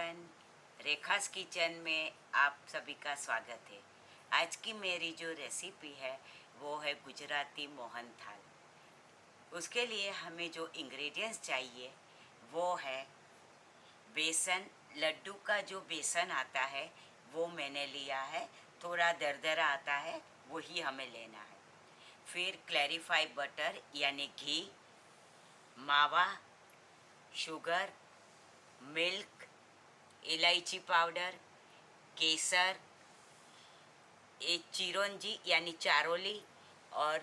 Everyone, रेखास kitchen में आप सभी का स्वागत है। आज की मेरी जो रेसिपी है वो है गुजराती मोहन थाल। उसके लिए हमें जो इंग्रेडिएंट्स चाहिए वो है बेसन। लड्डू का जो बेसन आता है वो मैंने लिया है, थोड़ा दरदरा आता है, वही हमें लेना है। फिर क्लैरिफाई बटर यानी घी, मावा, शुगर, मिल्क, इलायची पाउडर, केसर, एक चिरौंजी यानी चारोली और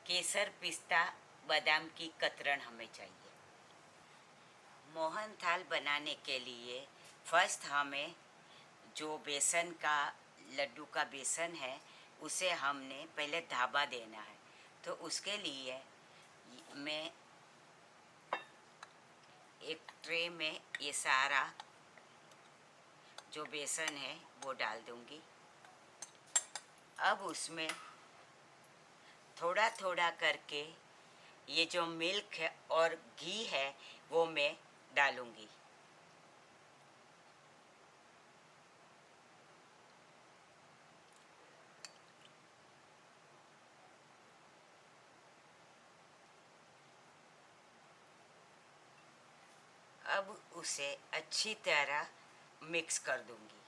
केसर, पिस्ता, बादाम की कतरन हमें चाहिए। मोहन थाल बनाने के लिए फर्स्ट हमें जो बेसन का लड्डू का बेसन है उसे हमने पहले धाबा देना है। तो उसके लिए मैं एक ट्रे में ये सारा जो बेसन है वो डाल दूंगी। अब उसमें थोड़ा थोड़ा करके ये जो मिल्क है और घी है वो मैं डालूंगी। अब उसे अच्छी तरह मिक्स कर दूंगी।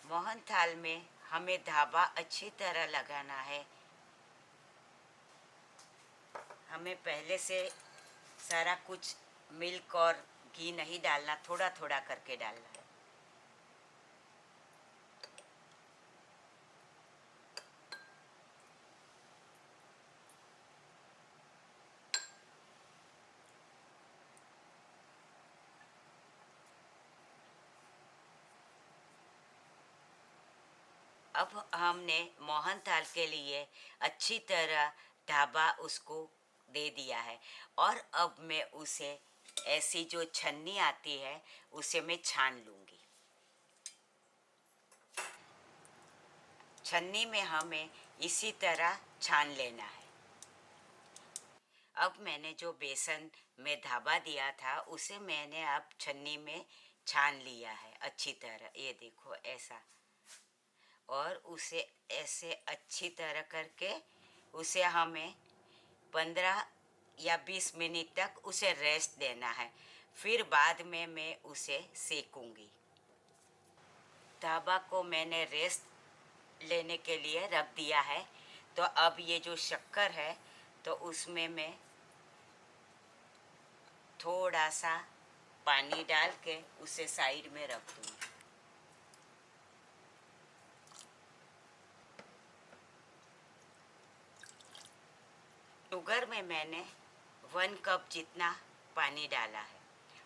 मोहन थाल में हमें धाबा अच्छी तरह लगाना है। हमें पहले से सारा कुछ मिल्क और घी नहीं डालना, थोड़ा थोड़ा करके डालना है। अब हमने मोहन थाल के लिए अच्छी तरह ढाबा उसको दे दिया है और अब मैं उसे ऐसी जो छन्नी आती है उसे मैं छान लूँगी। छन्नी में हमें इसी तरह छान लेना है। अब मैंने जो बेसन में धाबा दिया था उसे मैंने अब छन्नी में छान लिया है अच्छी तरह, ये देखो ऐसा। और उसे ऐसे अच्छी तरह करके उसे हमें 15 या 20 मिनट तक उसे रेस्ट देना है। फिर बाद में मैं उसे सेकूंगी। धाबा को मैंने रेस्ट लेने के लिए रख दिया है। तो अब ये जो शक्कर है तो उसमें मैं थोड़ा सा पानी डाल के उसे साइड में रख दूँगी। शुगर में मैंने 1 कप जितना पानी डाला है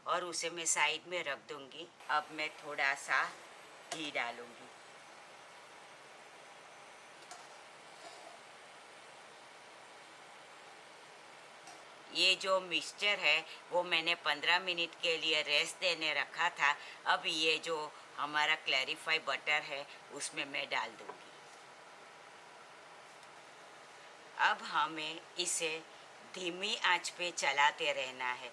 और उसे मैं साइड में रख दूंगी। अब मैं थोड़ा सा घी डालूंगी। ये जो मिक्सचर है वो मैंने 15 मिनट के लिए रेस्ट देने रखा था। अब ये जो हमारा क्लैरिफाई बटर है उसमें मैं डाल दूंगी। अब हमें इसे धीमी आंच पे चलाते रहना है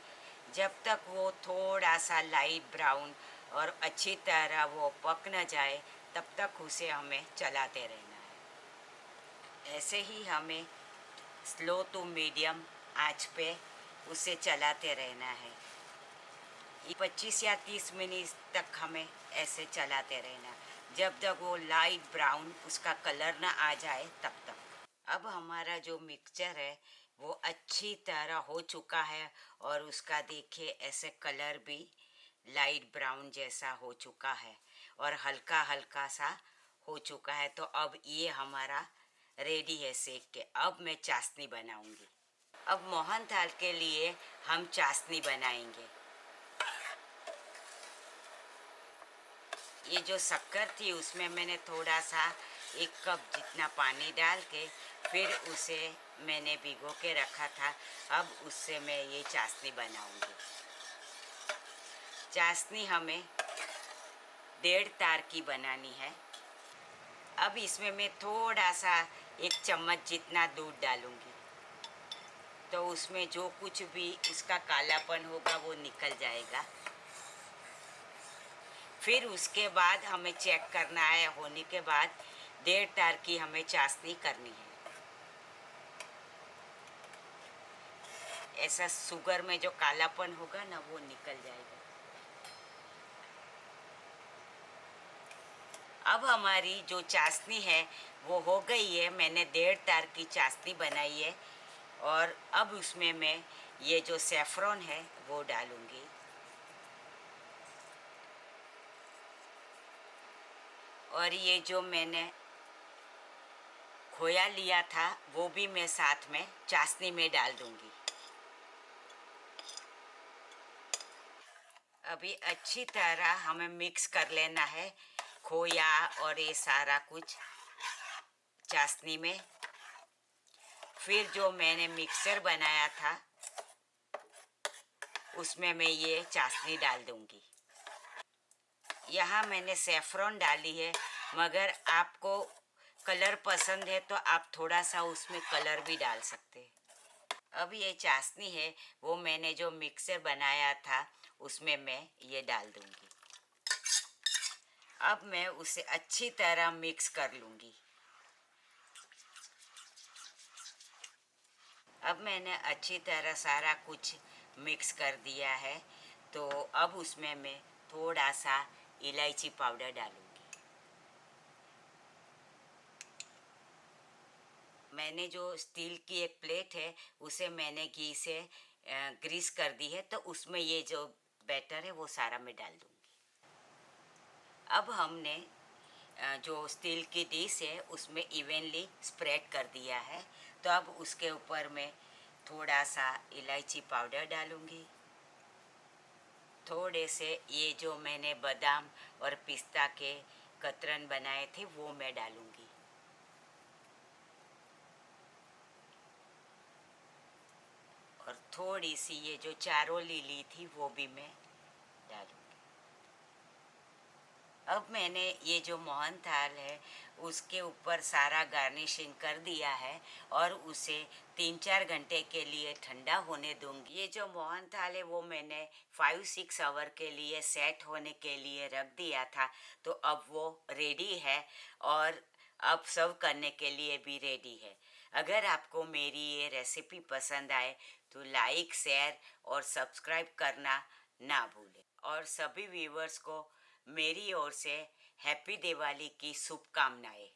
जब तक वो थोड़ा सा लाइट ब्राउन और अच्छी तरह वो पक न जाए, तब तक उसे हमें चलाते रहना है। ऐसे ही हमें स्लो टू मीडियम आंच पे उसे चलाते रहना है। 25 या 30 मिनट तक हमें ऐसे चलाते रहना, जब तक वो लाइट ब्राउन उसका कलर ना आ जाए तब तक। अब हमारा जो मिक्सचर है वो अच्छी तरह हो चुका है और उसका देखिए ऐसे कलर भी लाइट ब्राउन जैसा हो चुका है और हल्का हल्का सा हो चुका है। तो अब ये हमारा रेडी है सेक के। अब मैं चाशनी बनाऊंगी। अब मोहन थाल के लिए हम चाशनी बनाएंगे। ये जो शक्कर थी उसमें मैंने थोड़ा सा 1 कप जितना पानी डाल के फिर उसे मैंने भिगो के रखा था। अब उससे मैं ये चाशनी बनाऊंगी। चाशनी हमें 1.5 तार की बनानी है। अब इसमें मैं थोड़ा सा 1 चम्मच जितना दूध डालूंगी, तो उसमें जो कुछ भी उसका कालापन होगा वो निकल जाएगा। फिर उसके बाद हमें चेक करना है, होने के बाद 1.5 तार की हमें चाशनी करनी है। ऐसा शुगर में जो कालापन होगा ना वो निकल जाएगा। अब हमारी जो चाशनी है वो हो गई है। मैंने 1.5 तार की चाशनी बनाई है और अब उसमें मैं ये जो सेफ्रॉन है वो डालूंगी। और ये जो मैंने खोया लिया था वो भी मैं साथ में चाशनी में डाल दूंगी। अभी अच्छी तरह हमें मिक्स कर लेना है खोया और ये सारा कुछ चाशनी में। फिर जो मैंने मिक्सर बनाया था उसमें मैं ये चाशनी डाल दूंगी। यहाँ मैंने सेफ्रॉन डाली है, मगर आपको कलर पसंद है तो आप थोड़ा सा उसमें कलर भी डाल सकते हैं। अब ये चाशनी है वो मैंने जो मिक्सर बनाया था उसमें मैं ये डाल दूंगी। अब मैं उसे अच्छी तरह मिक्स कर लूँगी। अब मैंने अच्छी तरह सारा कुछ मिक्स कर दिया है, तो अब उसमें मैं थोड़ा सा इलायची पाउडर डालूँगी। मैंने जो स्टील की एक प्लेट है उसे मैंने घी से ग्रीस कर दी है, तो उसमें ये जो बैटर है वो सारा मैं डाल दूँगी। अब हमने जो स्टील की डिश है उसमें इवनली स्प्रेड कर दिया है, तो अब उसके ऊपर मैं थोड़ा सा इलायची पाउडर डालूँगी। थोड़े से ये जो मैंने बादाम और पिस्ता के कतरन बनाए थे वो मैं डालूँगी। और थोड़ी सी ये जो चारोली ली थी वो भी मैं डालूँगी। अब मैंने ये जो मोहन थाल है उसके ऊपर सारा गार्निशिंग कर दिया है और उसे 3-4 घंटे के लिए ठंडा होने दूंगी। ये जो मोहन थाल है वो मैंने 5-6 आवर के लिए सेट होने के लिए रख दिया था, तो अब वो रेडी है और अब सर्व करने के लिए भी रेडी है। अगर आपको मेरी ये रेसिपी पसंद आए तो लाइक, शेयर और सब्सक्राइब करना ना भूलें। और सभी व्यूवर्स को मेरी ओर से हैप्पी दिवाली की शुभकामनाएं।